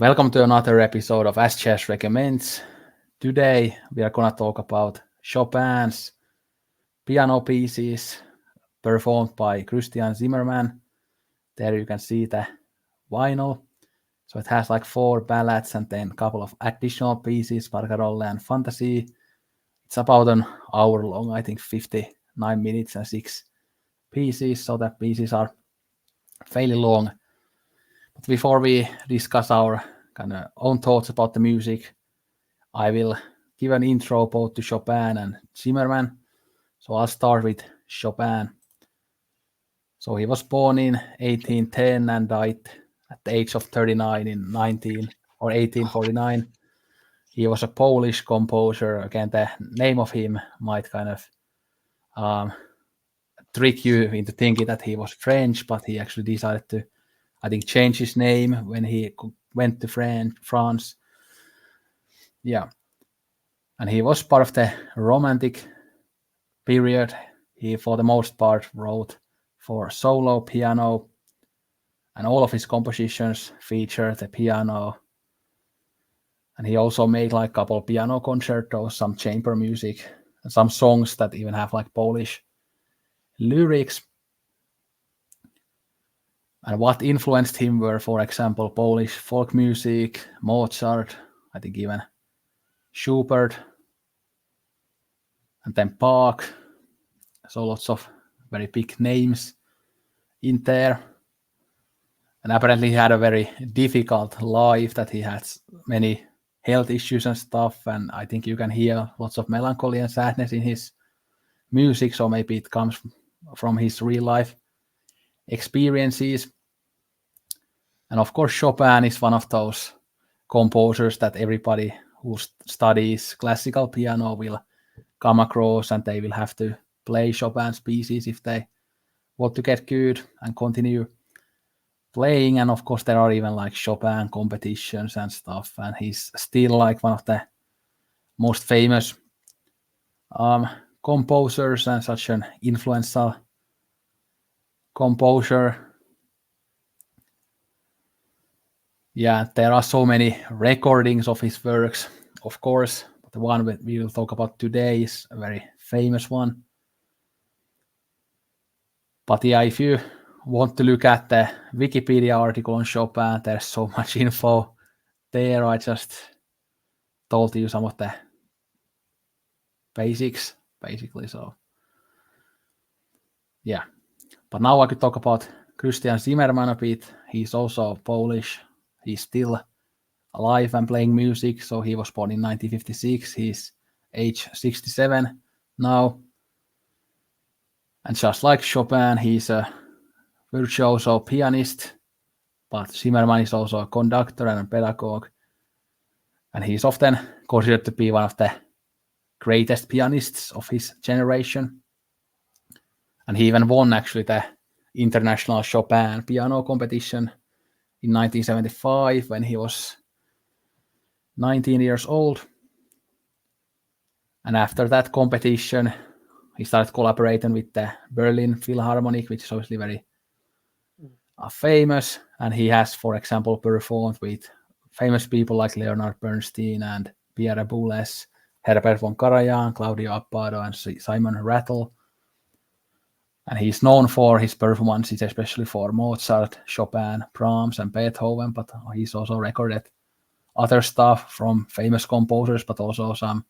Welcome to another episode of As Jazz Recommends. Today we are gonna talk about Chopin's piano pieces performed by Christian Zimerman. There you can see the vinyl. So it has like 4 ballads and then a couple of additional pieces, Barcarolle and Fantasie. It's about an hour long, I think 59 minutes and 6 pieces, so the pieces are fairly long. But before we discuss our kind of own thoughts about the music, I will give an intro both to Chopin and Zimerman. So I'll start with Chopin. So he was born in 1810 and died at the age of 39 in 1849. He was a Polish composer. Again, the name of him might kind of trick you into thinking that he was French, but he actually decided to, I think, change his name when he went to France. Yeah. And he was part of the Romantic period. He, for the most part, wrote for solo piano, and all of his compositions feature the piano. And he also made like a couple of piano concertos, some chamber music, and some songs that even have like Polish lyrics. And what influenced him were, for example, Polish folk music, Mozart, I think even Schubert, and then Bach. So lots of very big names in there. And apparently he had a very difficult life, that he had many health issues and stuff. And I think you can hear lots of melancholy and sadness in his music. So maybe it comes from his real life experiences. And of course, Chopin is one of those composers that everybody who studies classical piano will come across, and they will have to play Chopin's pieces if they want to get good and continue playing. And of course, there are even like Chopin competitions and stuff, and he's still like one of the most famous composers and such an influential composer. Yeah, there are so many recordings of his works, of course, but the one we will talk about today is a very famous one. But yeah, if you want to look at the Wikipedia article on Chopin, there's so much info there. I just told you some of the basics, basically. So yeah, but now I could talk about Christian Zimerman a bit. He's also Polish. He's still alive and playing music. So he was born in 1956. He's age 67 now. And just like Chopin, he's a virtuoso pianist, but Zimerman is also a conductor and a pedagogue. And he's often considered to be one of the greatest pianists of his generation. And he even won actually the International Chopin Piano Competition in 1975 when he was 19 years old. And after that competition, he started collaborating with the Berlin Philharmonic, which is obviously very famous. And he has, for example, performed with famous people like Leonard Bernstein and Pierre Boulez, Herbert von Karajan, Claudio Abbado, and Simon Rattle. And he's known for his performances, especially for Mozart, Chopin, Brahms, and Beethoven, but he's also recorded other stuff from famous composers, but also some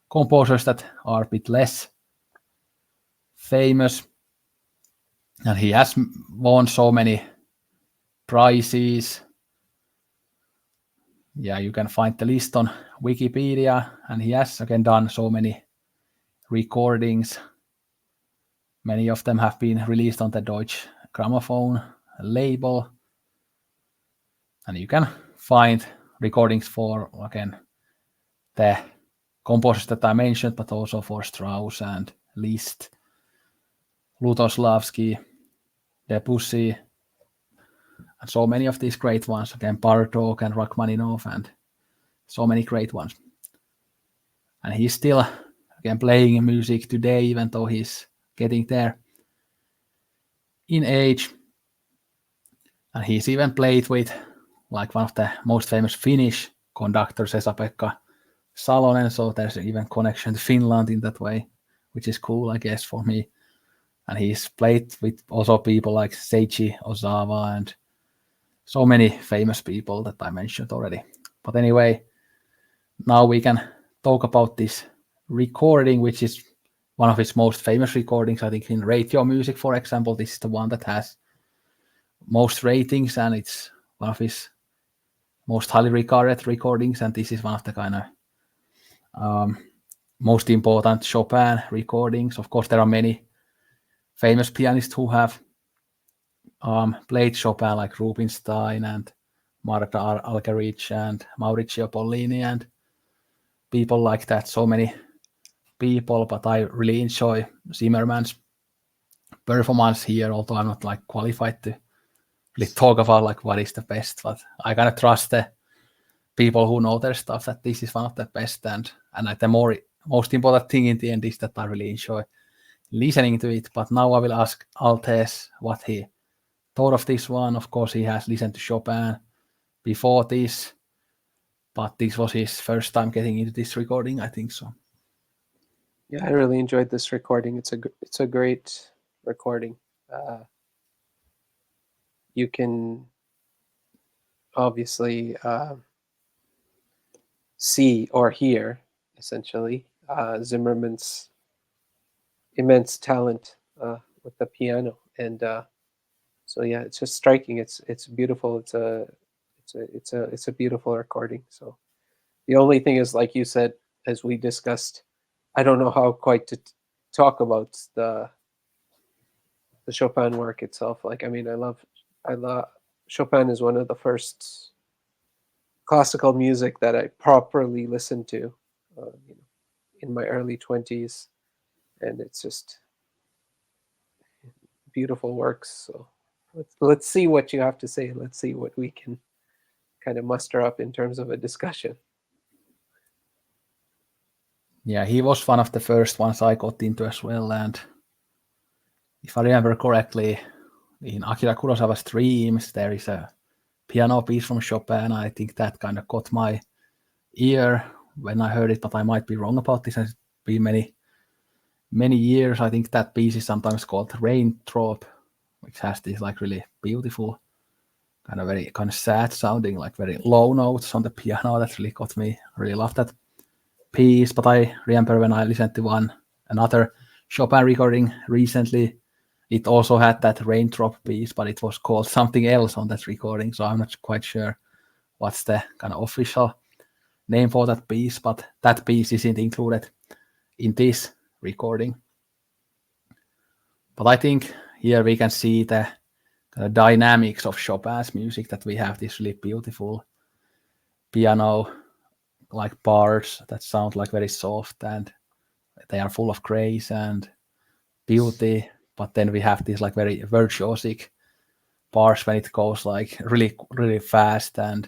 composers that are a bit less famous. And he has won so many prizes. Yeah, you can find the list on Wikipedia, and he has again done so many recordings. Many of them have been released on the Deutsche Grammophon label. And you can find recordings for, again, the composers that I mentioned, but also for Strauss and Liszt, Lutoslavsky, Debussy, and so many of these great ones. Again, Bartók and Rachmaninoff, and so many great ones. And he's still, again, playing music today, even though he's getting there in age. And he's even played with like one of the most famous Finnish conductors, Esa-Pekka Salonen, so there's even connection to Finland in that way, which is cool, I guess, for me. And he's played with also people like Seiji Ozawa and so many famous people that I mentioned already. But anyway, now we can talk about this recording, which is one of his most famous recordings. I think in radio music, for example, this is the one that has most ratings, and it's one of his most highly regarded recordings. And this is one of the kind of most important Chopin recordings. Of course, there are many famous pianists who have played Chopin, like Rubinstein and Marta Argerich and Maurizio Pollini and people like that. So many people, but I really enjoy Zimerman's performance here, although I'm not like qualified to really talk about like what is the best, but I kind of trust the people who know their stuff that this is one of the best, and the most important thing in the end is that I really enjoy listening to it. But now I will ask Altaz what he thought of this one. Of course, he has listened to Chopin before this, but this was his first time getting into this recording, I think so. Yeah, I really enjoyed this recording. It's a great recording. You can obviously see or hear, essentially, Zimmerman's immense talent with the piano, and so yeah, it's just striking. It's beautiful. It's a beautiful recording. So the only thing is, like you said, as we discussed, I don't know how quite to talk about the Chopin work itself. Like, I mean, I love Chopin is one of the first classical music that I properly listened to, in my early 20s, and it's just beautiful works. So let's see what you have to say. Let's see what we can kind of muster up in terms of a discussion. Yeah, he was one of the first ones I got into as well, and if I remember correctly, in Akira Kurosawa's Dreams, there is a piano piece from Chopin. I think that kind of caught my ear when I heard it, but I might be wrong about this. It's been many years. I think that piece is sometimes called Raindrop, which has this like really beautiful, kind of very kind of sad sounding, like very low notes on the piano. That really got me. I really love that piece. But I remember when I listened to another Chopin recording recently, it also had that raindrop piece, but it was called something else on that recording. So I'm not quite sure what's the kind of official name for that piece, but that piece isn't included in this recording. But I think here we can see the kind of dynamics of Chopin's music, that we have this really beautiful piano like parts that sound like very soft, and they are full of grace and beauty. But then we have these like very virtuosic parts when it goes like really, really fast and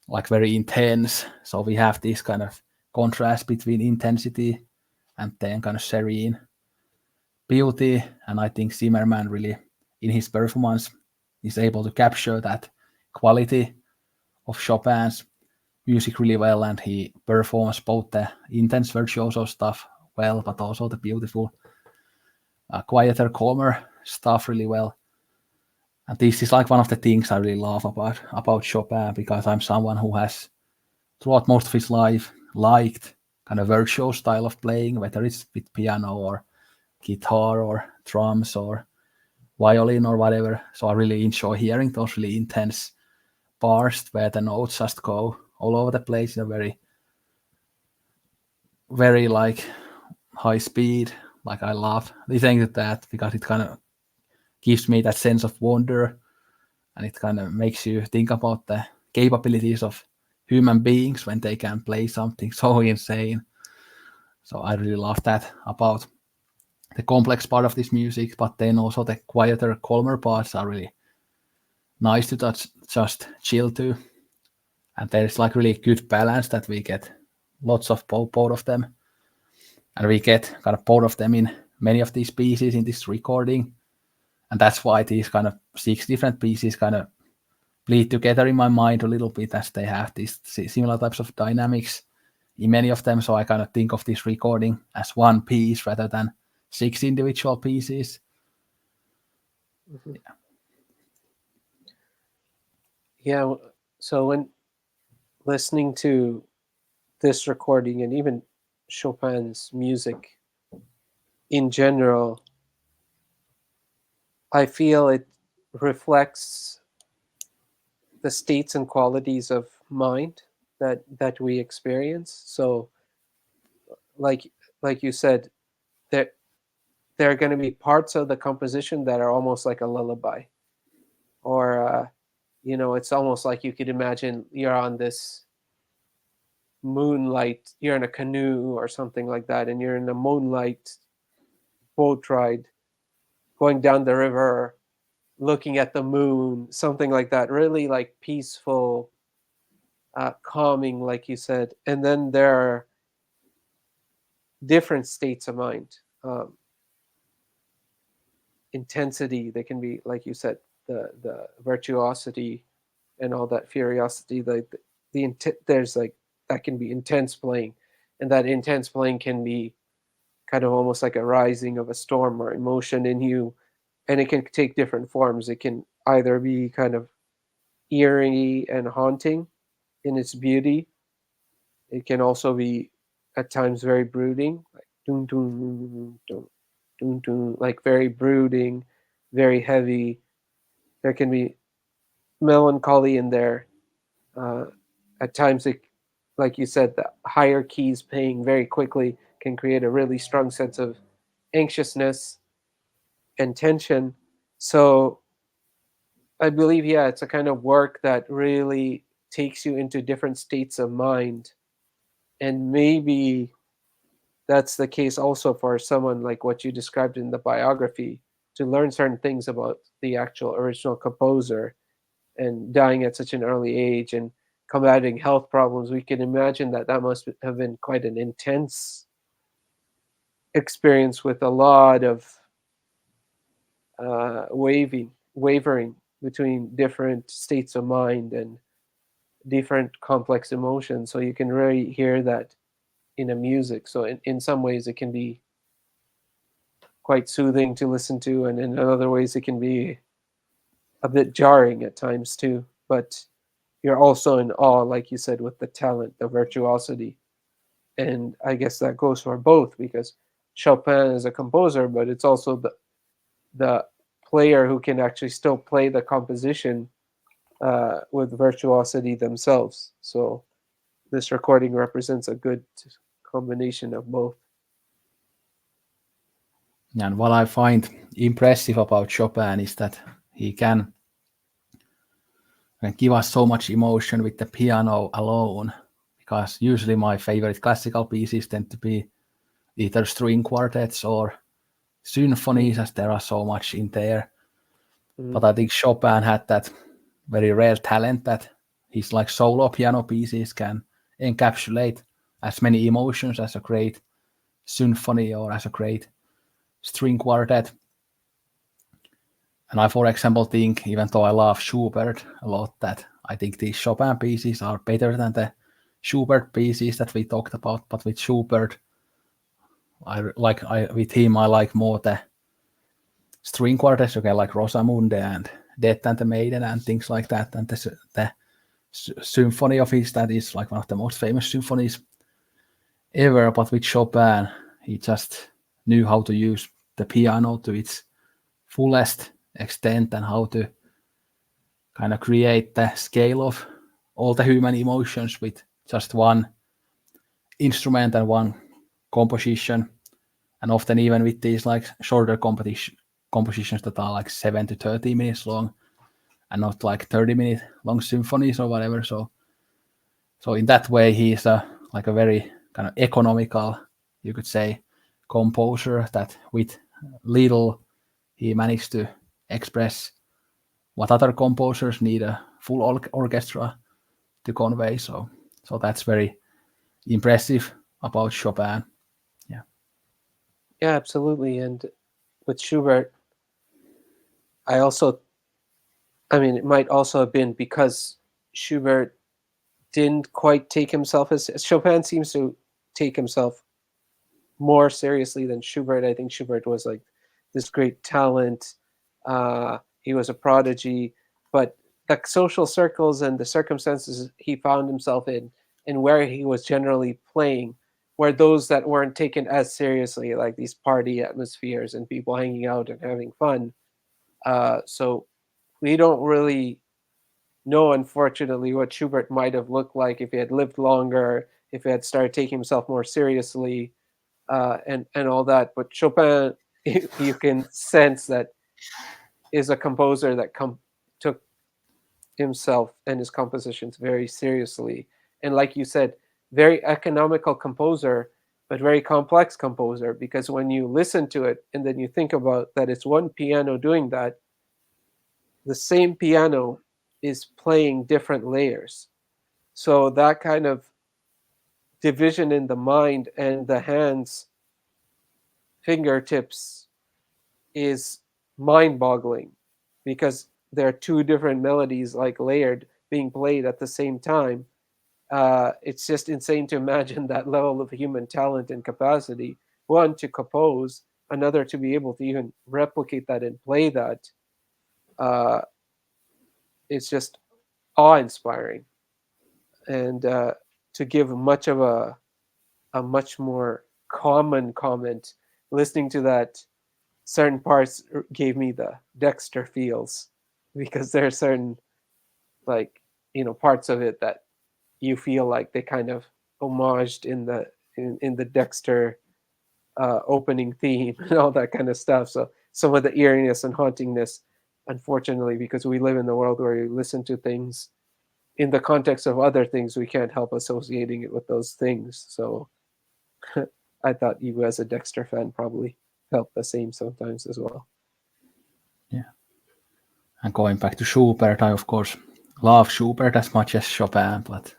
like very intense. So we have this kind of contrast between intensity and then kind of serene beauty. And I think Zimerman really, in his performance, is able to capture that quality of Chopin's music really well, and he performs both the intense virtuoso stuff well, but also the beautiful, quieter, calmer stuff really well. And this is like one of the things I really love about Chopin, because I'm someone who has, throughout most of his life, liked kind of virtuoso style of playing, whether it's with piano or guitar or drums or violin or whatever. So I really enjoy hearing those really intense bars where the notes just go all over the place in a very, very like high speed. Like I love listening to that because it kind of gives me that sense of wonder, and it kind of makes you think about the capabilities of human beings when they can play something so insane. So I really love that about the complex part of this music, but then also the quieter, calmer parts are really nice to just chill to. And there's like really good balance that we get lots of both of them. And we get kind of both of them in many of these pieces in this recording. And that's why these kind of 6 different pieces kind of bleed together in my mind a little bit, as they have these similar types of dynamics in many of them. So I kind of think of this recording as one piece rather than 6 individual pieces. Mm-hmm. Yeah. So when listening to this recording and even Chopin's music in general, I feel it reflects the states and qualities of mind that we experience. So, like you said, there are going to be parts of the composition that are almost like a lullaby, or it's almost like you could imagine you're on this moonlight, you're in a canoe or something like that, and you're in a moonlight boat ride going down the river, looking at the moon, something like that, really like peaceful, calming, like you said. And then there are different states of mind, intensity. They can be, like you said, the virtuosity and all that furiosity. There's like that can be intense playing, and that intense playing can be kind of almost like a rising of a storm or emotion in you, and it can take different forms. It can either be kind of eerie and haunting in its beauty. It can also be at times very brooding, like dun dun dun dun dun, like very brooding, very heavy. There can be melancholy in there. Uh, at times, like you said, the higher keys playing very quickly can create a really strong sense of anxiousness and tension. So I believe, yeah, it's a kind of work that really takes you into different states of mind. And maybe that's the case also for someone like what you described in the biography, to learn certain things about the actual original composer and dying at such an early age and combating health problems. We can imagine that that must have been quite an intense experience with a lot of wavering between different states of mind and different complex emotions. So you can really hear that in a music. So in some ways it can be quite soothing to listen to, and in other ways it can be a bit jarring at times too. But you're also in awe, like you said, with the talent, the virtuosity. And I guess that goes for both, because Chopin is a composer, but it's also the player who can actually still play the composition with virtuosity themselves. So this recording represents a good combination of both. And what I find impressive about Chopin is that he can give us so much emotion with the piano alone, because usually my favorite classical pieces tend to be either string quartets or symphonies, as there are so much in there. But I think Chopin had that very rare talent that his like solo piano pieces can encapsulate as many emotions as a great symphony or as a great string quartet. And I, for example, think, even though I love Schubert a lot, that I think these Chopin pieces are better than the Schubert pieces that we talked about. But with Schubert, with him, I like more the string quartets, okay, like Rosamunde and Death and the Maiden and things like that. And the symphony of his, that is like one of the most famous symphonies ever. But with Chopin, he just knew how to use the piano to its fullest extent and how to kind of create the scale of all the human emotions with just one instrument and one composition. And often even with these like shorter compositions that are like 7 to 30 minutes long and not like 30-minute long symphonies or whatever. So in that way, he's like a very kind of economical, you could say, composer, that with little he managed to express what other composers need a full orchestra to convey. So that's very impressive about Chopin. Yeah. Yeah, absolutely. And with Schubert, I I mean, it might also have been because Schubert didn't quite take himself as Chopin seems to take himself more seriously than Schubert. I think Schubert was like this great talent. He was a prodigy, but the social circles and the circumstances he found himself in, and where he was generally playing, were those that weren't taken as seriously, like these party atmospheres and people hanging out and having fun. So we don't really know, unfortunately, what Schubert might have looked like if he had lived longer, if he had started taking himself more seriously, and all that. But Chopin, you can sense that is a composer that took himself and his compositions very seriously, and like you said, very economical composer, but very complex composer. Because when you listen to it and then you think about that, it's one piano doing that. The same piano is playing different layers. So that kind of division in the mind and the hands fingertips is mind-boggling, because there are two different melodies like layered being played at the same time. It's just insane to imagine that level of human talent and capacity, one to compose, another to be able to even replicate that and play that. uh, it's just awe-inspiring, and to give much of a much more common comment, listening to that, certain parts gave me the Dexter feels, because there are certain, like, parts of it that you feel like they kind of homaged in the Dexter opening theme and all that kind of stuff. So some of the eeriness and hauntingness, unfortunately, because we live in the world where you listen to things in the context of other things, we can't help associating it with those things. So I thought you, as a Dexter fan, probably felt the same sometimes as well. Yeah. And going back to Schubert, I of course love Schubert as much as Chopin, but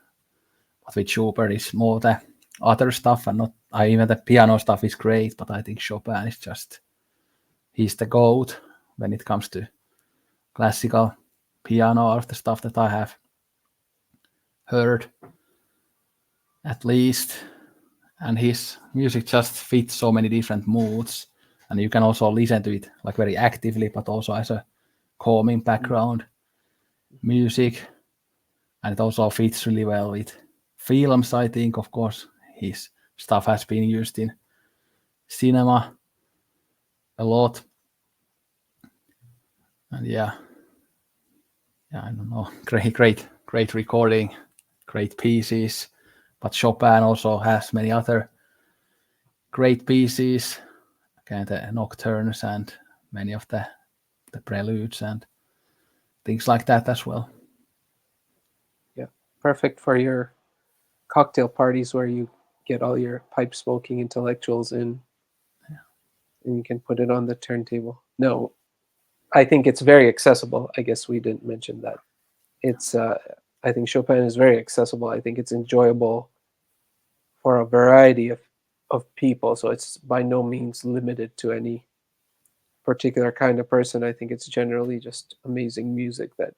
with Schubert is more the other stuff, and not even the piano stuff is great, but I think Chopin is just, he's the goat when it comes to classical piano, or the stuff that I have heard at least. And his music just fits so many different moods, and you can also listen to it like very actively, but also as a calming background music. And it also fits really well with films. I think, of course, his stuff has been used in cinema a lot. And yeah, I don't know, great recording, great pieces. But Chopin also has many other great pieces, kind of nocturnes and many of the preludes and things like that as well. Yeah, perfect for your cocktail parties where you get all your pipe smoking intellectuals in, and you can put it on the turntable. No, I think it's very accessible. I guess we didn't mention that. It's I think Chopin is very accessible. I think it's enjoyable for a variety of people. So it's by no means limited to any particular kind of person. I think it's generally just amazing music that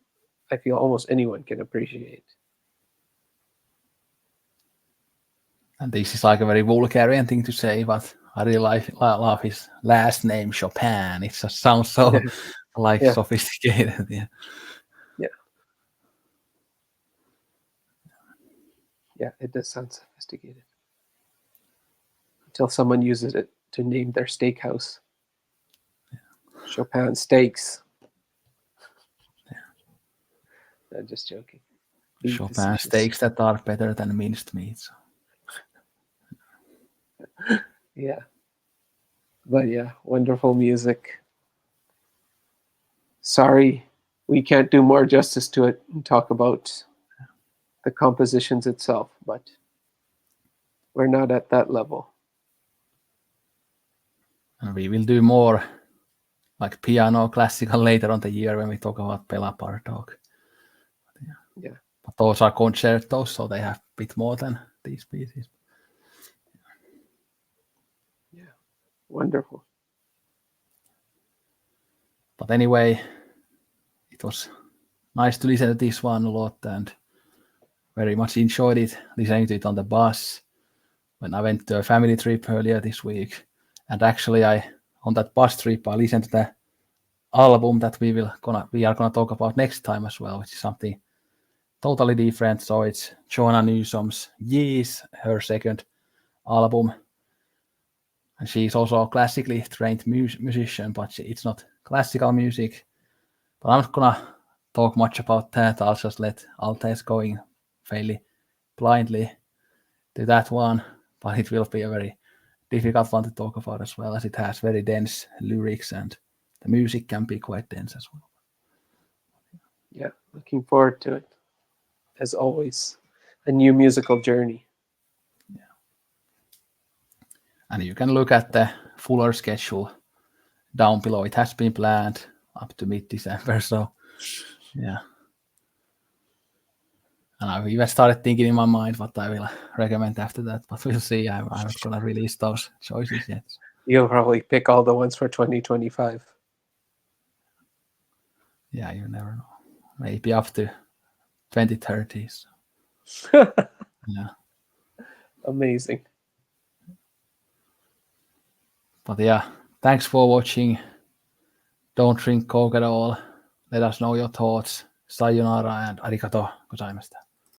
I feel almost anyone can appreciate. And this is like a very Vulgarian thing to say, but I really love his last name, Chopin. It just sounds so like Yeah. sophisticated. Yeah. Yeah. Yeah, it does sound sophisticated. Until someone uses it to name their steakhouse. Chopin Steaks. I'm just joking. Being Chopin facetious. steaks that are better than minced meats. Yeah. But yeah, wonderful music. Sorry, we can't do more justice to it and talk about the compositions itself, but we're not at that level. And we will do more like piano classical later on the year when we talk about Bela Bartok. Yeah. But those are concertos, so they have a bit more than these pieces. Yeah. Wonderful. But anyway, it was nice to listen to this one a lot, and very much enjoyed it, listening to it on the bus when I went to a family trip earlier this week. And actually, on that bus trip, I listened to the album that we are gonna talk about next time as well, which is something totally different. So it's Joanna Newsom's Years, her second album. And she's also a classically trained musician, but it's not classical music. But I'm not gonna talk much about that. I'll just let Altaz going fairly blindly to that one. But it will be a very difficult one to talk about as well, as it has very dense lyrics and the music can be quite dense as well. Yeah, looking forward to it. As always, a new musical journey. Yeah. And you can look at the fuller schedule down below. It has been planned up to mid-December, so yeah. And I've even started thinking in my mind what I will recommend after that, but we'll see. I'm not going to release those choices yet. You'll probably pick all the ones for 2025. Yeah, you never know. Maybe up to 2030s. Yeah. Amazing. But yeah, thanks for watching. Don't drink Coke at all. Let us know your thoughts. Sayonara and arigato gozaimashita.